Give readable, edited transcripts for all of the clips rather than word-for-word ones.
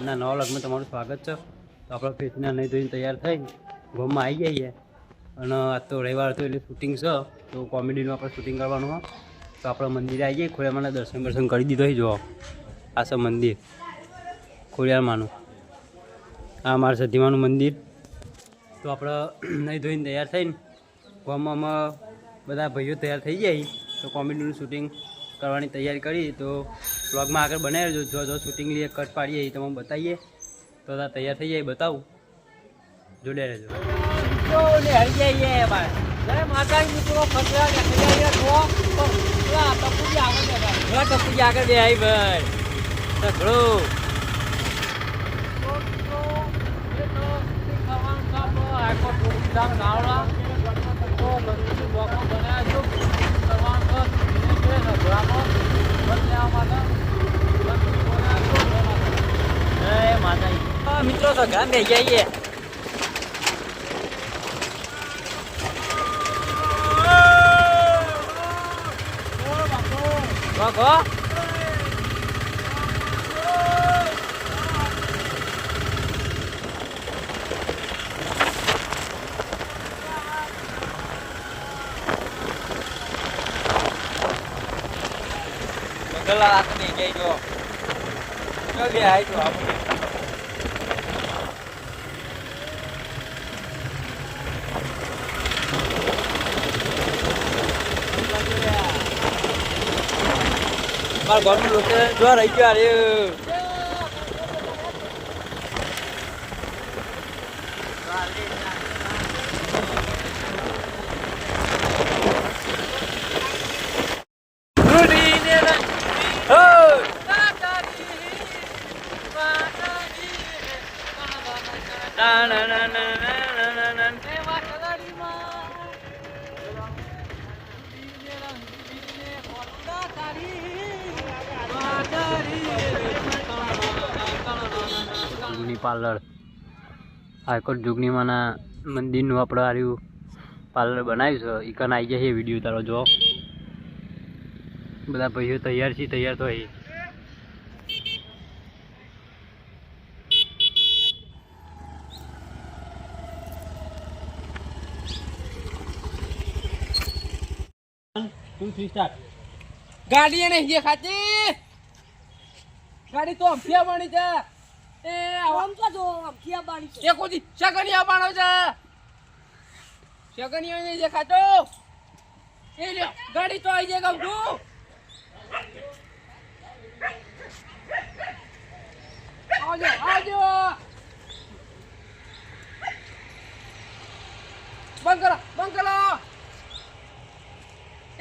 આજના નવા વ્લોગમાં તમારું સ્વાગત છે. તો આપણે ફેસના નહીં ધોઈને તૈયાર થઈ ગામમાં આવી જઈએ અને આજ તો રવિવાર હતો એટલે શૂટિંગ છે, તો કોમેડીનું આપણે શૂટિંગ કરવાનું હોય. તો આપણે મંદિરે આવી જઈએ. ખોડિયારમાંના દર્શન કરી દીધો જો આ છે મંદિર ખોડિયારમાંનું, આ મારા સધીમાનું મંદિર. તો આપણે નહીં ધોઈને તૈયાર થઈને ગામમાં બધા ભાઈઓ તૈયાર થઈ જાય તો કોમેડીનું શૂટિંગ કરવાની તૈયારી કરી. તો વ્લોગમાં આગળ બનાવી રહેજો. જો શૂટિંગ લઈએ કટ પાડીએ એ તમને બતાવીએ. તો તૈયાર થઈ જાય બતાવું, જોડે રહેજો. આગળ બે આવી ભાઈ સઘળો મિત્રો સગા બે જઈએ. ગલા હાથની જઈ જો બે આવી જો આપણે મારા ઘરનું લોકેશન જો રહી ગયો. અરે જુગની પાર્લર હાઈકોર્ટ જુગનીમાંના મંદિરનું આપણે આર્યું પાર્લર બનાવ્યું છે. ઈકન આવી જાય વિડીયો તારો જો બધા ભાઈઓ તૈયાર છે. તૈયાર તો અહીં ગાડી એને જે ખાતી ગાડી તો અમથિયા બની છે. એ આમ તો જો અમથિયા બની છે. એ કોદી સગનિયા બાણો છે. સગનિયા ને જે ખાતો એ લ્યો ગાડી તો આવી જાય કહું છું. આવજો આવજો બંધ કરો બંધ કરો.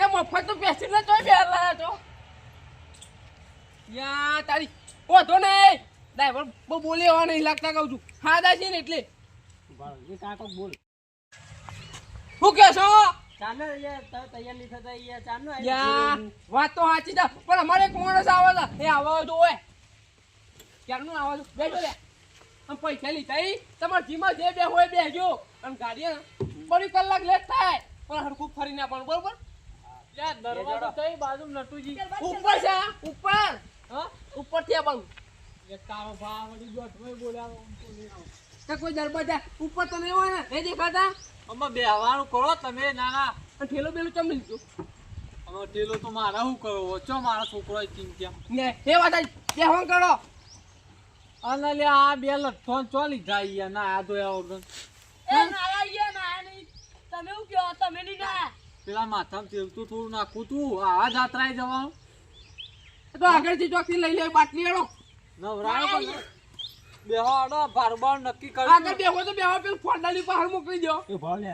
એ મફત તો બેસી ને તોય બેર લાયા છો યા તારી ઓધો નહીં. ડ્રાઈવર બહુ બોલે એવા નહીં લાગતા કહું છું. ખાધા છે ને એટલે કાકો બોલ શું કે છો? ચાલો તૈયાર નહીં થતા ચાલો યા વાત તો સાચી છે પણ અમારે એક માણસ આવે છે. એ આવા જો હોય ક્યારનું આવા જો બેજો લે આમ પૈસા લીધા તમારા જીમાં જે બે હોય બેજો. અને ગાડી બધી કલાક લેટ થાય પણ હરખું ફરી ના પણ બરોબર. દરવાજો કઈ બાજુ નટુજી ઉપર છે ઉપર. હા ઉપર થી પણ એક તારો ભાવ વળી ગયો બોલાવો તો કોઈ દરવાજા ઉપર તો નહીં હોય ને એ દેખાતા. અમે બેહવાનું કરો તમે. નાના ઠેલો બેલો ચમ લીધું. અમે ટેલો તો મારા શું કરો વચ્ચો મારા છોકરો ચિંત્યા ને એ વાત બેહવાન કરો. અને લે આ બે લઠ્ઠો ચો લીધા યાર ના આ તો એ નાયા યાર નાયા નહીં. તમે શું કહો તમે નહીં નાયા. પેલા માથામાં તેલતું થોડું નાખું તું આ જાત્રાએ જવાનું તો આગળથી ચોકથી લઈ લે બાટલી એડો નવરાયો બેહો આડો બારબાર નક્કી કરી. આગળ બેહો તો બેહો પેલું ફોંડાની બહાર મોકલી દો. એ ભાવ લે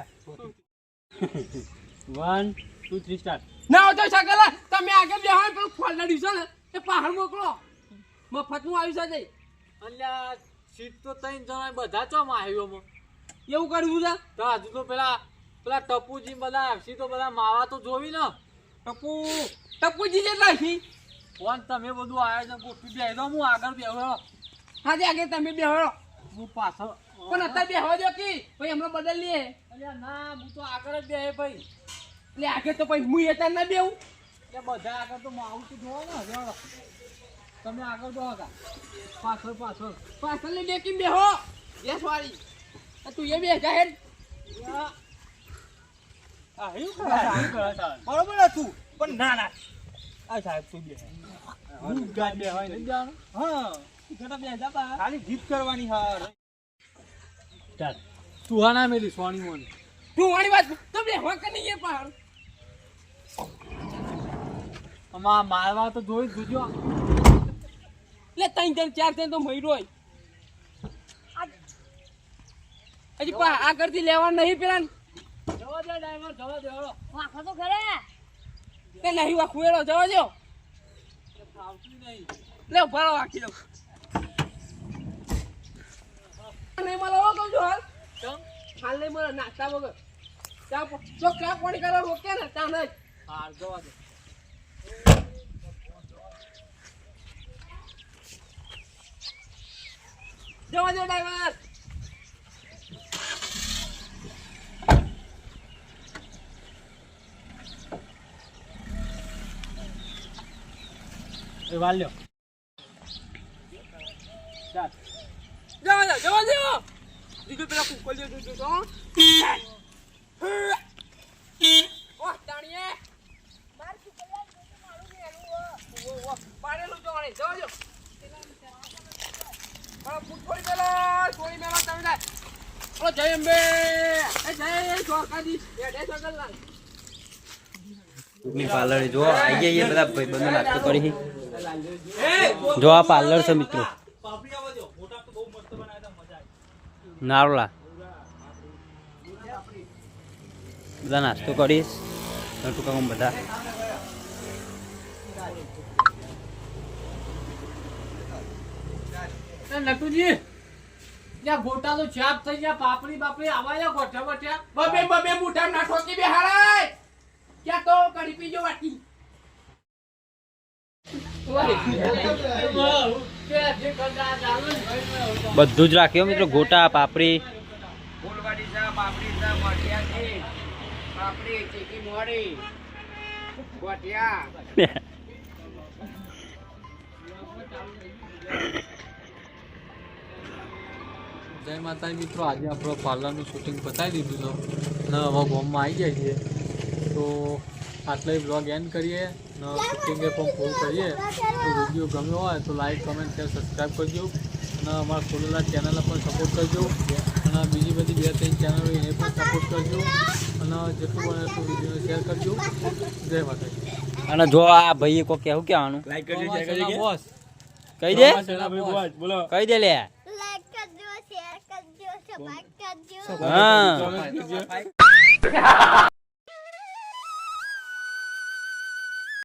1 2 3 સ્ટાર્ટ. ના હોય તો સગલા તમે આગળ બેહો પેલું ફોંડાની છે ને એ બહાર મોકલો. મફતનું આવ્યું છે. અલ્યા સીટ તો 3 જણા બધા ચોમ આવ્યો એવું કર્યું છે તો હજુ તો પેલા ટપુજી બધા આવશે તો બધા માવા તો જોવી ને. ટપુજી જેટલા છે ફોન તમે બધું આયોજન ગોઠવી દે તો હું આગળ બેહો. હાજે આગળ તમે બેહો હું પાછળ પણ અત્યારે બેહો દો કે ભાઈ હમણાં બદલ લઈએ. અલ્યા ના હું તો આગળ જ બેહે ભાઈ. એટલે આગળ તો પછી હું અત્યારે ના બેહું. એટલે બધા આગળ તો હું આવું તો જોવો ને હવે તમે આગળ જો હતા પાછળ પાછળ પાછળની ડેકી બેહો ગેસ વાળી તું એ બે જાહેર બરોબર હતું પણ ના ના આ સાહેબ તું બે ગાડી હોય ને જાણ હા ઘટા બે જા બા ખાલી જીત કરવાની હાર ચાલ તું આના મેલી સોની મોન તું વાળી વાત તો બે હોક નહીં એ પાર અમાર મારવા તો જોઈ જોજો લે 3 4 3 તો મયરો હજી પા આગળથી લેવા નહીં પેલા જવા દે ડ્રાઈવર જવા દે હળો વાખો તો ખરે તે નહીં વાખુએલો જવા દો આવતું નહીં લે ભરો વાખી દો નહીં મળો કહું છું હાલ હાલ નહીં મળે નાસ્તા વગર ચા ચા પાણી કરવા રોકે ને ચા નહીં હાર જવા દે જવા દો ડ્રાઈવર એ વાલ્યો ચાલ જવા દો દીધું પેલા કુકલ દે દીધું તો ઓહ તાણીએ માર સુકલ્યા મારું મેલું પાડેલું તો વાળી જવા દો ફૂટ થોડી પેલા થોડી મેલા તમે જાય ઓલો જય અંબે એ જય ચોકાદી એ સગલ ના ની પાર્લર જો આવી જઈએ બધા ભાઈબંધો નાસ્તો કરી જો આ પાર્લર છે મિત્રો પાપડી આવવા દો મોટા તો બહુ મસ્ત બનાવ્યા હતા મજા આવી નારોલા બધા નાસ્તો કરીશ ટૂંકામાં બધા નટુજી ત્યાં ગોટા તો છાપ થઈ ગયા પાપડી બાપડી આવાયા ગોઠા ગોઠ્યા બબે મુઠા ના ઠોકી બે હારાય ક્યાં તો કડી પીજો વાટી બધું જ રાખ્યું મિત્રો ગોટા પાપડી ફૂલવાડી છે પાપડી છે મઠિયા છે પાપડી ચીકી મોડી ગોઠિયા જય માતા મિત્રો આજે આપણો પાર્લરનું શૂટિંગ પતાવી દીધું છે ને હવે ગોમમાં આવી જાય છે તો આટલો બ્લોગ એન્ડ કરીએ ને શૂટિંગ એ પણ પૂરું કરીએ તો વિડીયો ગમ્યો હોય તો લાઈક કમેન્ટ શેર સબસ્ક્રાઈબ કરજો અને અમારા ખોલેલા ચેનલને પણ સપોર્ટ કરજો અને બીજી બધી 2-3 ચેનલો એને પણ સપોર્ટ કરજો અને જેટલું બને એટલું વિડીયોને શેર કરજો જય માતાજી અને જો આ ભાઈએ કોઈ કેવું કહેવાનું લાઈક કરજો શેર કરજો બોસ કહી દે બોલો કહી દે લે લાઈક કરજો શેર કરજો સબસ્ક્રાઇબ કરજો હા